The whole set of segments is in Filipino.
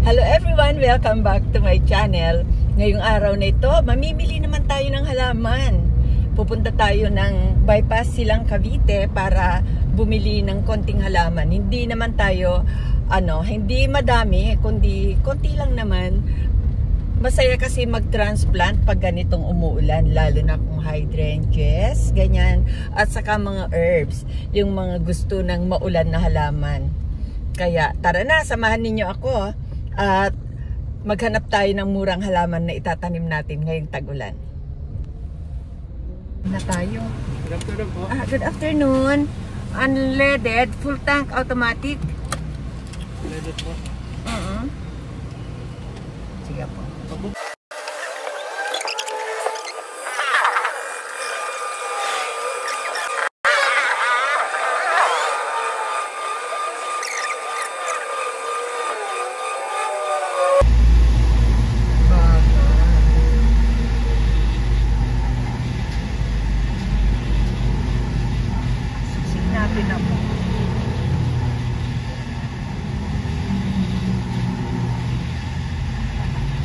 Hello everyone! Welcome back to my channel. Ngayong araw na ito, mamimili naman tayo ng halaman. Pupunta tayo ng bypass Silang Cavite para bumili ng konting halaman. Hindi naman tayo, hindi madami, kundi konti lang naman. Masaya kasi mag-transplant pag ganitong umuulan, lalo na kung hydrangeas, ganyan, at saka mga herbs, yung mga gusto ng maulan na halaman. Kaya tara na, samahan ninyo ako at maghanap tayo ng murang halaman na itatanim natin ngayong tag-ulan. Na tayo. Good afternoon po. Good afternoon. Unleaded, full tank automatic. Unleaded po. Sige po.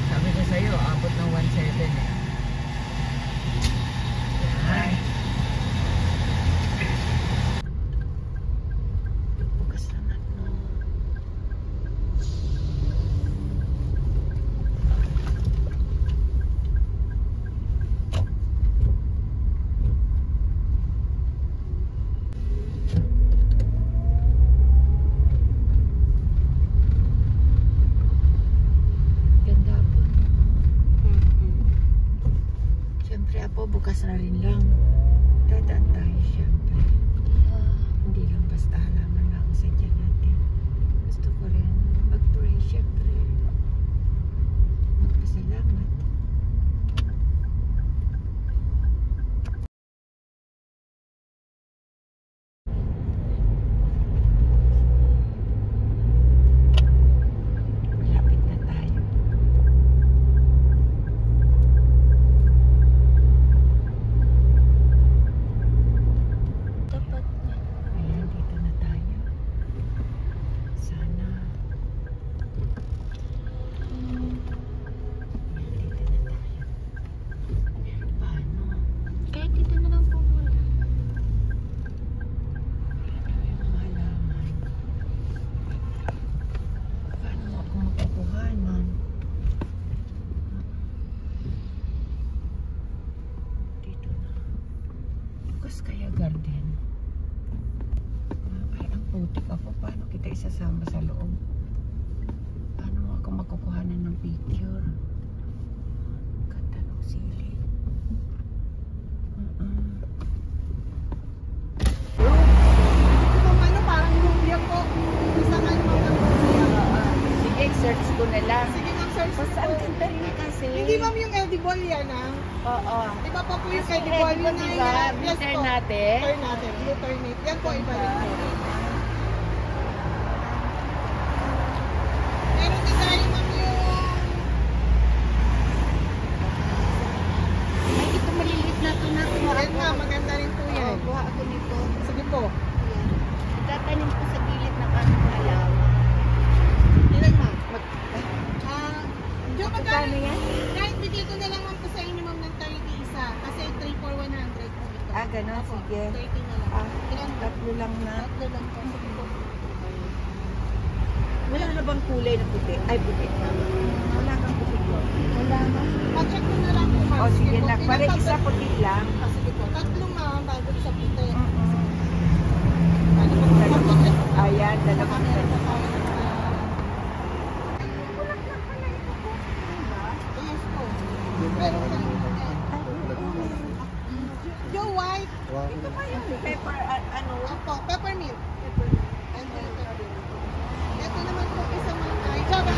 Sabi ko sa'yo, abot ng 1.7 eh. Yan. Bukas naman, no? Ganda po. Siyempre po, bukas na rin lang. Dadaan tayo siyempre. Hindi lang basta halaman lang sa dyan natin. Gusto ko rin mag-pray siyempre. Magpasalamat. Malapit na tayo. Dapat na. Ayan, dito na tayo. Sana. Ayan, dito na tayo. Paano? Kahit dito na lang po muna. Ano yung mga halaman? Paano mo ako makukuhanan? Dito na. Bukas kaya garden. Ay, ang putik ako. Paano kita isasama sa loob? Paano mo ako makukuhanan ng picture? Ganda ng sili. Parang lumpia po. Isa nga naman ang lumpia. Sige, search ko na lang. Sige ma'am, search Basta po. ang ganda rin kasi. Hindi ma'am yung edible yan ah. Oo. Iba pa po yung Kasi edible edible, yun na diba? yan. Yes Bitter po. natin. Bitter natin. Blue turnip. Yan po iba rin po. Meron din tayo ma'am yung... Ay, ito maliliit na ito na. Yan ma'am, maganda rin po yan. Kuha ako nito. Sige po. Yan. Itatanim ko sa gilid ng aming halaman. Ilan ma'am? Diyo Magkano magkano yan? Kahit bigay ko na lang ma'am po sa inyo ma'am ng 30 isa. Kasi 3 for 100 po ito. Gano'n, Opo, sige. 30 na lang. Ilan po? Tatlo lang na. Tatlo lang po. Sige po. Wala na bang kulay na puti? Ay, puti. Wala kang puti ko. Wala na. Pa-check ko na lang po ma'am. O, sige po. na. Ilan Pare pa- isa puti lang. Sige po. Tatlo ma'am bago sa puti. Mm-mm. Ano po? Pa-check. Ayan, dalawang Meron set. pa tayo. Yes po. Meron pa rin. Joe White. Ito ba yung pepper, Opo, peppermint. And then, ito naman po isang mga tayo. Java.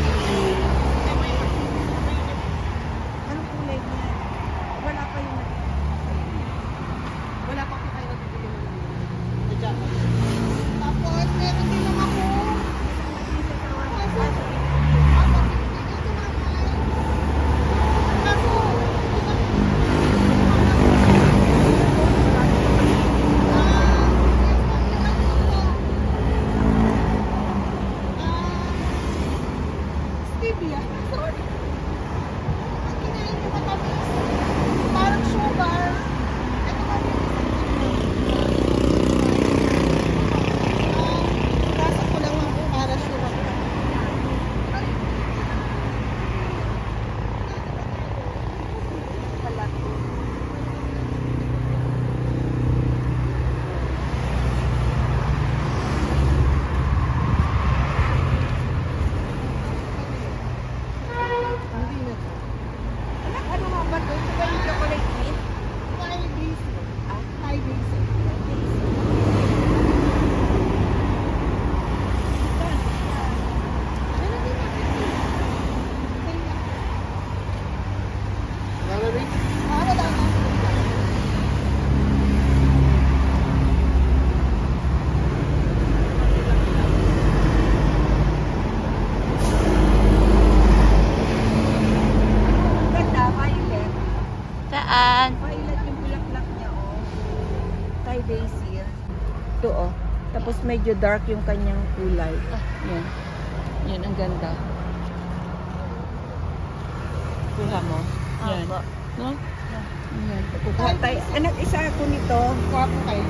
anong kulay niya? Wala pa yung Wala pa po kayo natutulungan namin. Java. Tapos, meron din naman po. Ito naman. Kaso, Stevia. Sorry. Ang kinain niyo matamis. Parang sugar. Ito kami. Rasa ko lang ako para sugar. Hindi na to. Anak, ano nga ba ito? Ito ba yung chocolate mint? Thai basil. Thai basil. Ano din natin? Wala rin. Wala na. Ganda, violet. Saan? Violet yung bulaklak niya, oh. Thai basil. Ito, oh. Tapos medyo dark yung kanyang kulay. Yan. Yan, ang ganda. Kuha mo. Yan. Opo. No? Yan. Kukuha tayo. Anak, isa ako nito. Kuha po kayo.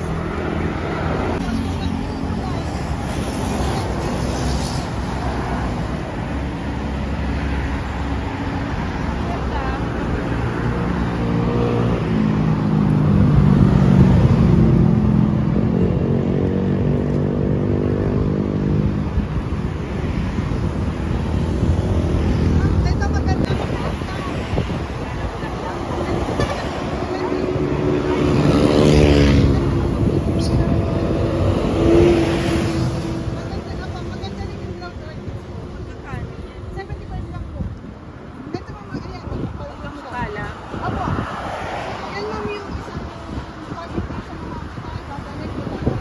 Ito maganda. Maganda rin yung long dark. 75 lang po. Ito ma'am, ayan. Kala. Opo. Yan ma'am yung isang quality sa mga babalik ko lang.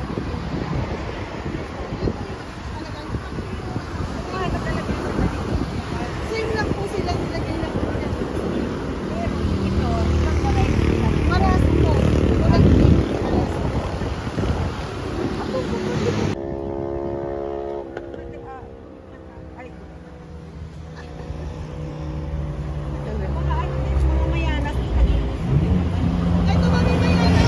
Same lang po sila, nilagay lang po nila. Ito, isang variety lang. Maras po. Maras po. Ay. Mga ano din, mga mayanas. Ito mami, may alam.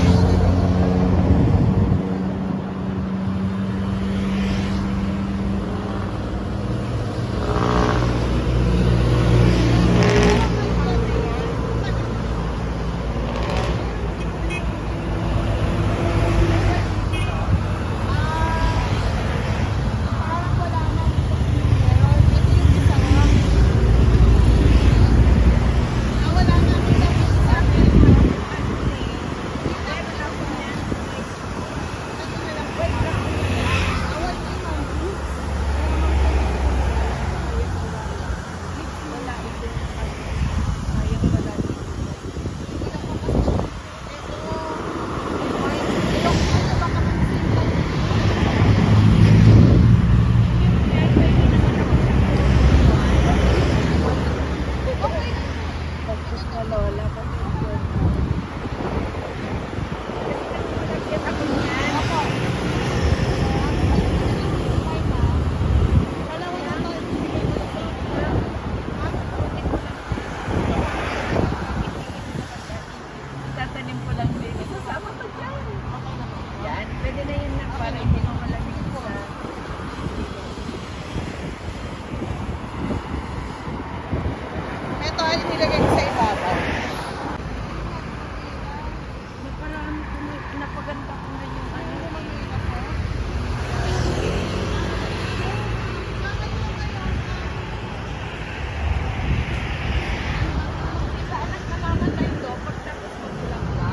Parang wala na. Meron. Ito yung isa nga. Wala na. Ito yung isa. Tatanim ko lang din. Kasama pa dyan. Yan, pwede na yun na para hindi mo malamig sa... Ito ay nilagay ko sa ibabaw. Naparami ko na, napaganda ko na yung ano. Sa anak namamatay to, pagtapos magulang ka.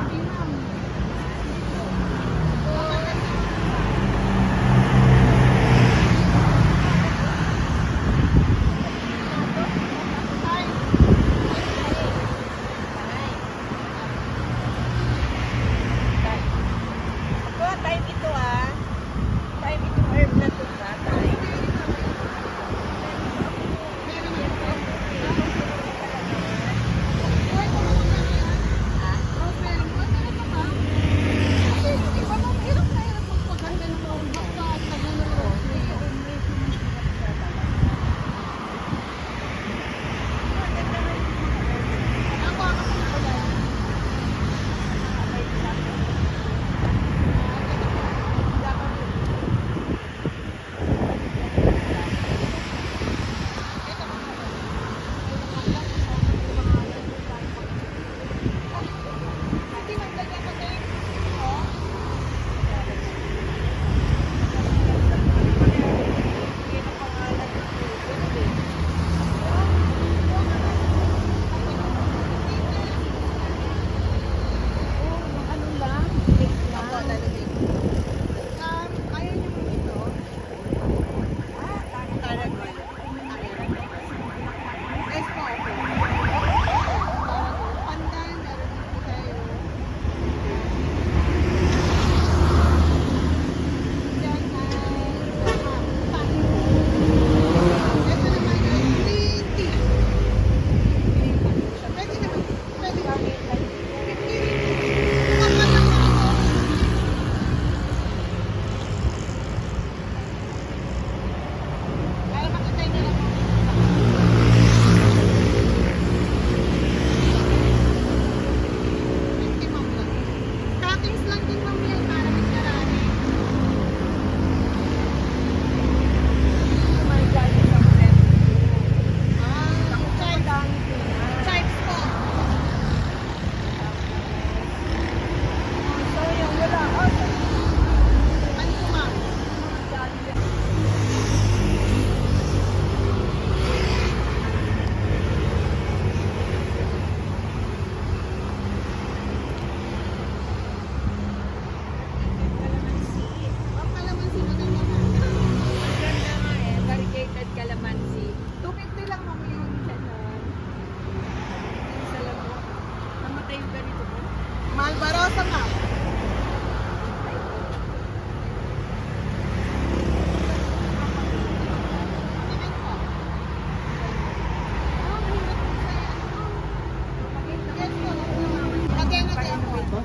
Rosa ma'am.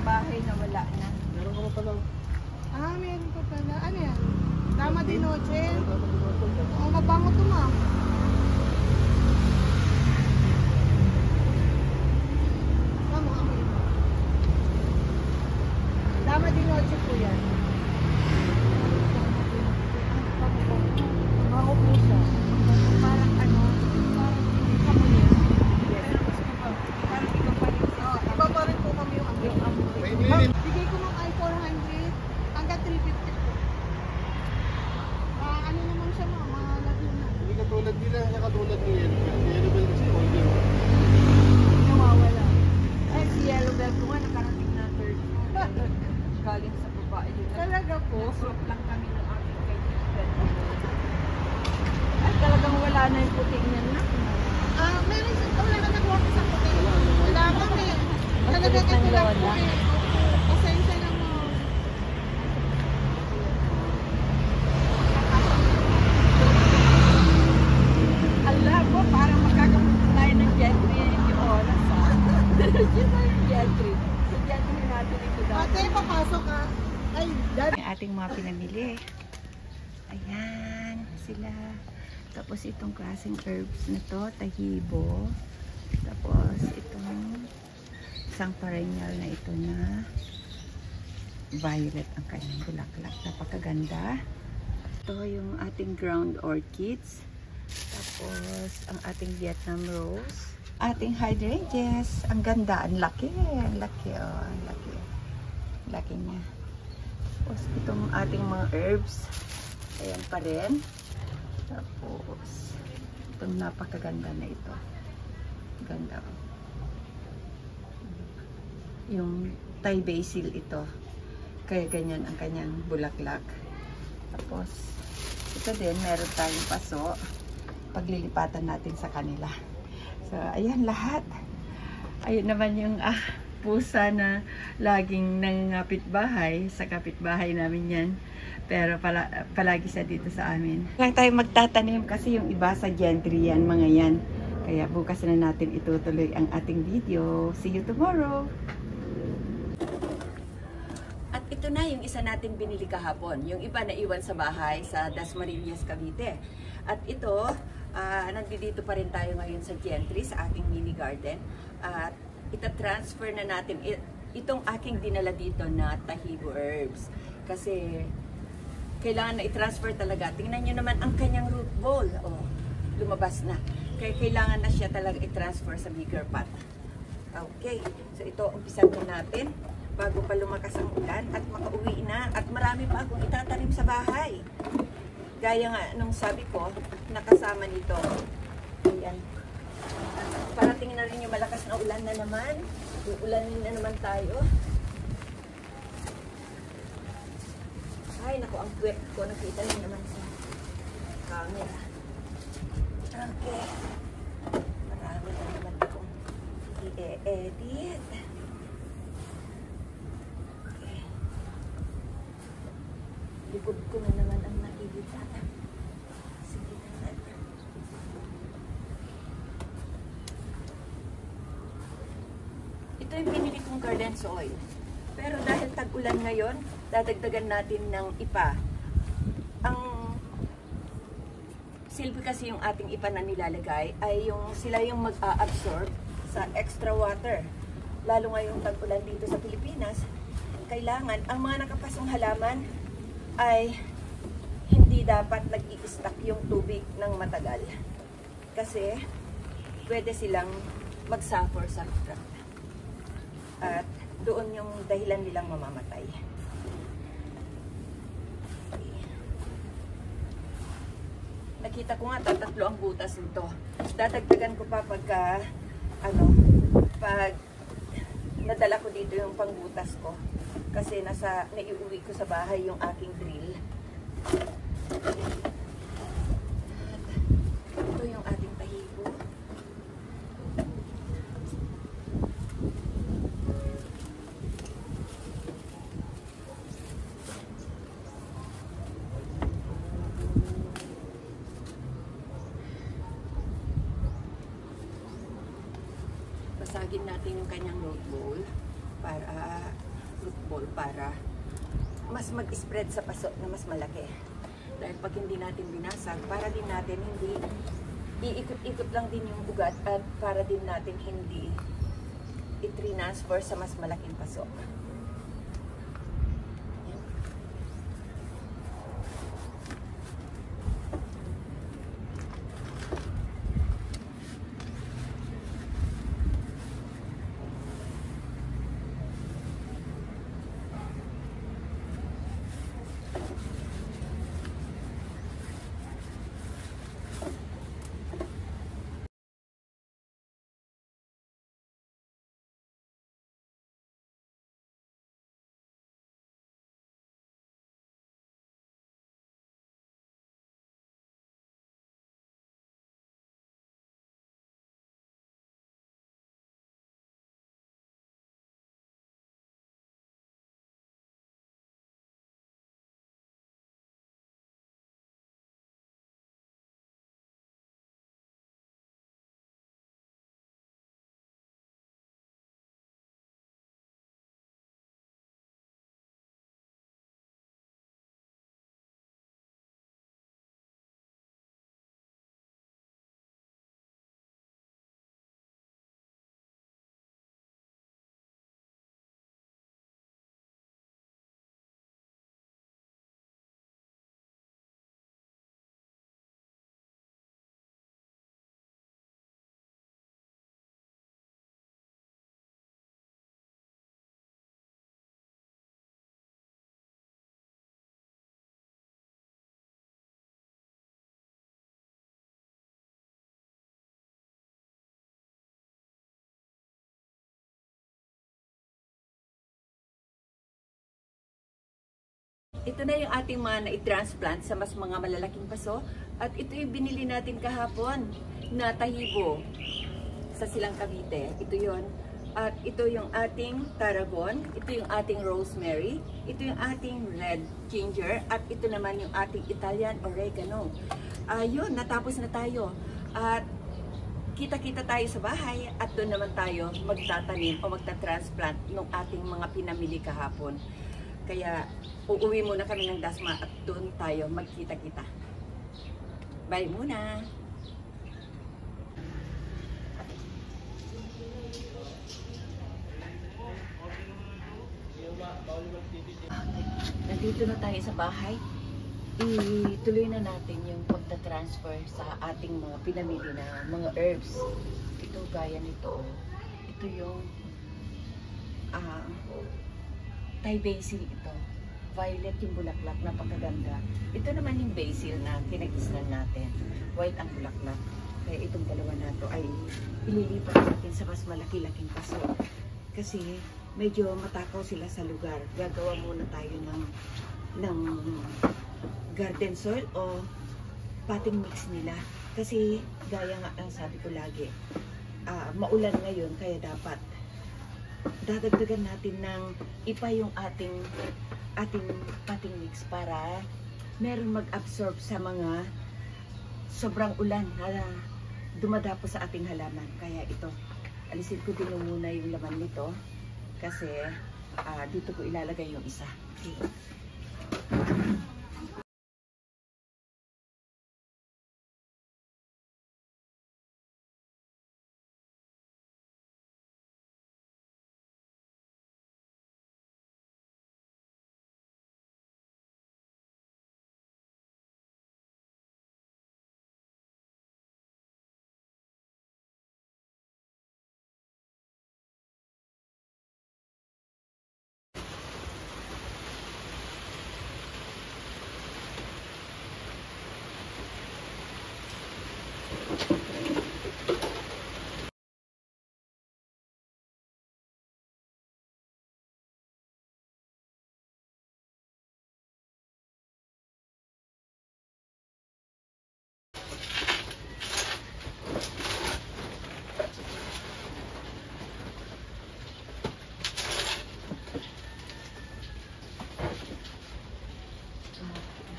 Bahay na wala na. Meron ka pa pala. Ah, meron pa pala. Ano yan? Dama di noche. Oo, mabango to ma'am. Tama, amoy mo. Dama di noche po yan. Mabango po siya. Parang ano, parang kamunin. Pero mas parang iba pa rin siya. Iba pa rin po kami yung amoy. May Ma'am, inilin. bigay ko ng I-400 hanggang 350 po. Ano naman siya ma'am, mga Laguna. Hindi katulad nila, siya katulad ni Yellow Bell kasi older. Nawawala. Ay, si Yellow Bell ko nga, nakarating na third floor. Galing sa babae yun. Talaga po. Naswap lang kami ng aking kaibigan. Ay, talagang wala na yung puting niyan na. Meron siya, wala ka nag-work sa puti. Wala kami. Talagang Kulit ng ito lang po lola. eh. Pasensya na mo. Ala po, parang magkakamit tayo ng gentry yung oras ha. Yun na yung gentry. Sa gentry natin ito dati. Ate, papasok ka. Ay, dad. Yung ating mga pinamili. Ayan, sila. Tapos itong klaseng herbs na to, tahibo. Tapos itong isang perennial na ito na violet ang kanyang bulaklak. Napakaganda. Ito yung ating ground orchids. Tapos ang ating Vietnam rose. Ating hydrangeas. Ang ganda. Ang laki. Ang laki. Oh, ang laki. Laki niya. Tapos itong ating mga herbs. Ayan pa rin. Tapos itong napakaganda na ito. Ganda. Yung Thai basil ito. Kaya ganyan ang kanyang bulaklak. Tapos ito din, meron tayong paso. Paglilipatan natin sa kanila. So, ayan lahat. Ayun naman yung pusa na laging nangangapit bahay. Sa kapitbahay namin yan. Pero palagi siya dito sa amin. Lang tayo magtatanim kasi yung iba sa gentry yan, mga yan. Kaya bukas na natin itutuloy ang ating video. See you tomorrow! At ito na yung isa natin binili kahapon. Yung iba na iwan sa bahay sa Dasmariñas, Cavite. At ito, nandito pa rin tayo ngayon sa gentry, sa ating mini garden. At ita-transfer na natin itong aking dinala dito na tahibo herbs. Kasi kailangan na i-transfer talaga. Tingnan nyo naman ang kanyang root ball. Oh, lumabas na. Kaya kailangan na siya talaga i-transfer sa bigger pot. Okay. So ito, umpisan na natin bago pa lumakas ang ulan at makauwi na. At marami pa akong itatanim sa bahay. Gaya nga nung sabi ko, nakasama nito. Ayan. Parating na rin yung malakas na ulan na naman. Uulanin na naman tayo. Ay, naku, ang puwet ko. Nakita niyo naman sa camera. Okay. Marami na naman akong i-edit. Okay. Likod ko na naman ang nakikita. Sige naman. Ito yung pinili kong garden soil. Pero dahil tag-ulan ngayon, dadagdagan natin ng ipa. Ang silbi kasi yung ating ipa na nilalagay ay sila yung mag-a-absorb sa extra water. Lalo ngayong tag-ulan dito sa Pilipinas, kailangan ang mga nakapasong halaman ay hindi dapat nag-i-stack yung tubig ng matagal. Kasi pwede silang mag-suffer sa drought. At doon yung dahilan nilang mamamatay. Okay. Nakita ko nga, tatlo ang butas nito. Dadagdagan ko pa pagka, pag nadala ko dito yung pangbutas ko. Kasi naiuwi ko sa bahay yung aking drill. Ito yung ating tahibo. Basagin natin yung kanyang root ball para mas mag-spread sa paso na mas malaki. Dahil pag hindi natin binasag, para din natin hindi iikot-ikot lang din yung ugat at para din natin hindi i-transfer sa mas malaking paso. Ito na yung ating mga na-transplant sa mas mga malalaking paso. At ito yung binili natin kahapon na tahibo sa Silang Cavite. Ito yon. At ito yung ating tarragon. Ito yung ating rosemary. Ito yung ating red ginger. At ito naman yung ating Italian oregano. Yun, natapos na tayo. At kita-kita tayo sa bahay at doon naman tayo magtatanim o magta-transplant ng ating mga pinamili kahapon. Kaya uuwi muna kami ng Dasma at doon tayo magkita-kita. Bye muna! Nandito na tayo sa bahay. Ituloy na natin yung pagta-transfer sa ating mga pinamili na mga herbs. Ito gaya nito. Ito yung Thai basil ito. Violet yung bulaklak, napakaganda. Ito naman yung basil na pinag-islan natin. White ang bulaklak. Kaya itong dalawa na to ay ililipat natin sa mas malaki-laking paso. Kasi medyo matakaw sila sa lugar. Gagawa muna tayo ng garden soil o potting mix nila. Kasi gaya nga ang sabi ko lagi, maulan ngayon kaya dapat dadagdagan natin ng ipa yung ating potting mix para meron mag-absorb sa mga sobrang ulan na dumadapo sa ating halaman. Kaya ito, alisin ko din muna yung laman nito kasi dito ko ilalagay yung isa. Okay.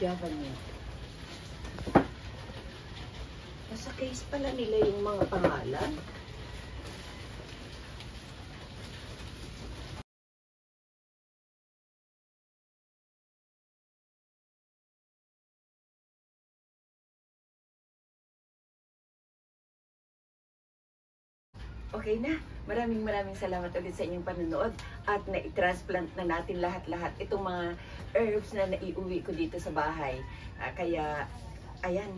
Java niya. Sa case pala nila yung mga pangalan. Okay na. Maraming salamat ulit sa inyong panonood at na-transplant na natin lahat-lahat itong mga herbs na naiuwi ko dito sa bahay. Kaya, ayan,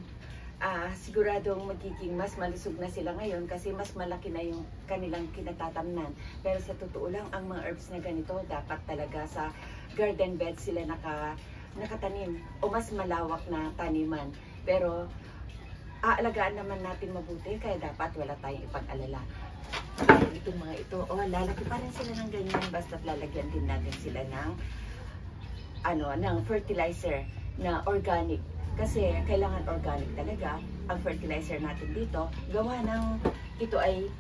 siguradong magiging mas malusog na sila ngayon kasi mas malaki na yung kanilang kinatatamnan. Pero sa totoo lang, ang mga herbs na ganito dapat talaga sa garden bed sila nakatanim o mas malawak na taniman. Pero aalagaan naman natin mabuti kaya dapat wala tayong ipag-alala. Itong mga ito, lalaki pa rin sila ng ganyan basta't lalagyan din natin sila ng fertilizer na organic. Kasi kailangan organic talaga ang fertilizer natin dito. Gawa ng ito ay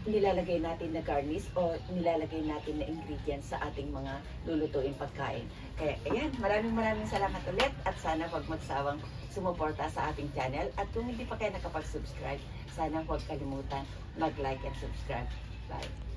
nilalagay natin na garnish o nilalagay natin na ingredients sa ating mga lulutuing pagkain. Kaya ayan, maraming salamat ulit at sana huwag magsawang sumuporta sa ating channel. At kung hindi pa kayo nakapag-subscribe, sana huwag kalimutan mag-like and subscribe. Bye!